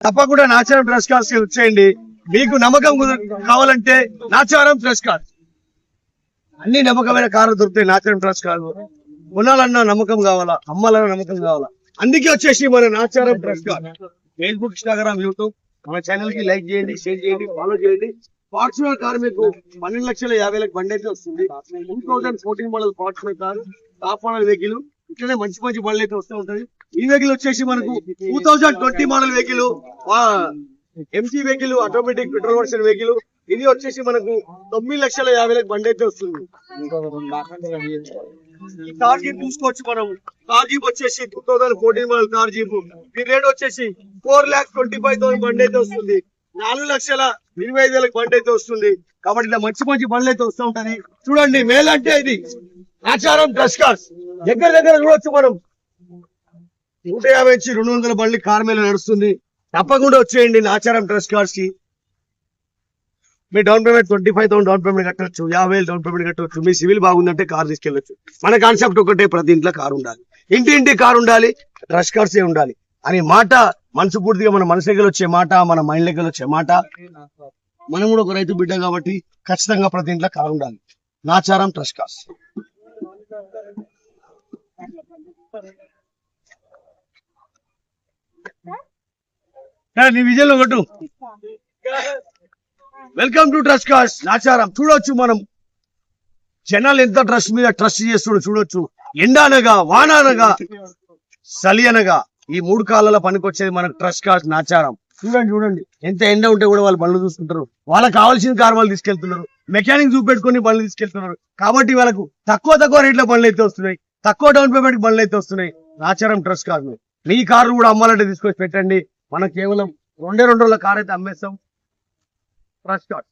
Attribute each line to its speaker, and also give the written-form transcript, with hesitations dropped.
Speaker 1: తప్పకుండా Nacharam dress cards వచ్చేయండి. మీకు నమ్మకం కావాలంటే నాచారం డ్రెస్ కార్డ్, అన్ని నమ్మకమైన కార్లు దొరుకుతాయి. నాచారం డ్రెస్ కార్డు కొనాలన్నా నమ్మకం కావాలా, అమ్మాలన్నా నమ్మకం కావాలా, అందుకే వచ్చేసి మన Nacharam dress card. Facebook, Instagram, YouTube మన ఛానల్ కి లైక్ చేయండి, షేర్ చేయండి, ఫాలో చేయండి. ఫార్చునర్ కార్ మీకు 12,50,000 బండి అయితే వస్తుంది. 2014 model Fortuner car, top model vehicle. ఇట్లనే మంచి మంచి బండ్లు అయితే వస్తూ ఉంటది. ఈ వెహికల్ వచ్చేసి మనకు 2020 model vehicle, MC vehicle, automatic petrol version vehicle. ఇది వచ్చేసి మనకు 9,50,000 బండి అయితే వస్తుంది. కార్ జీప్ చూసుకోవచ్చు మనం. కార్ జీప్ వచ్చేసి 2014 మోడల్ కార్ జీప్. ఈ రేట్ వచ్చేసి 4,25,000 బండి అయితే వస్తుంది. 4,25,000 బండి అయితే వస్తుంది. కాబట్టి ఇలా మంచి మంచి బండ్లు అయితే వస్తూ ఉంటది. చూడండి, మేలంటే ఇది నాచారం డ్రెస్ కార్స్. దగ్గర చూడొచ్చు మనం. 150 నుంచి 200 బండ్లు కార్ మీద నడుస్తుంది. తప్పకుండా వచ్చేయండి నాచారం డ్రెస్ కార్స్ కి. మీ డౌన్ పేమెంట్ 25,000 డౌన్ పేమెంట్ కట్టవచ్చు, 50,000 డౌన్ పేమెంట్ కట్టవచ్చు. మీ సివిల్ బాగుందంటే కార్ తీసుకెళ్లొచ్చు. మన కాన్సెప్ట్ ఒకటే, ప్రతి ఇంట్లో కార్ ఉండాలి, ఇంటి కార్ ఉండాలి, డ్రెస్ కార్స్ ఏ ఉండాలి అని మాట మనస్ఫూర్తిగా మన మనసు దగ్గర వచ్చే మాట, మన మైండ్ దగ్గర వచ్చే మాట. మనం కూడా ఒక రైతు బిడ్డ కాబట్టి ఖచ్చితంగా ప్రతి ఇంట్లో కార్ ఉండాలి. Nacharam dress cars. నీ విజయంలో కొట్టు. Welcome to dress cars Nacharam. చూడొచ్చు మనం జనాలు ఎంత ట్రస్ట్ మీద ట్రస్ట్ చేస్తున్నారు. చూడొచ్చు, ఎండ అనగా, వాన అనగా, చలి అనగా, ఈ 3 కాలాల పనికొచ్చేది మనకు డ్రెస్ కార్స్ నాచారం. చూడండి ఎంత ఎండ ఉంటే కూడా వాళ్ళు బండ్లు చూసుకుంటారు. వాళ్ళకి కావాల్సిన కార్ వాళ్ళు తీసుకెళ్తున్నారు, మెకానిక్ చూపెట్టుకుని బండ్లు తీసుకెళ్తున్నారు. కాబట్టి వాళ్ళకు తక్కువ రేట్ల బండ్లు అయితే వస్తున్నాయి, తక్కువ డౌన్ పేమెంట్ బండ్లు అయితే వస్తున్నాయి. Nacharam dress cars. మీ కారు కూడా అమ్మాలంటే తీసుకొచ్చి పెట్టండి. మనం కేవలం 2 రోజుల కార్ అయితే అమ్మేస్తాం. Dress cars.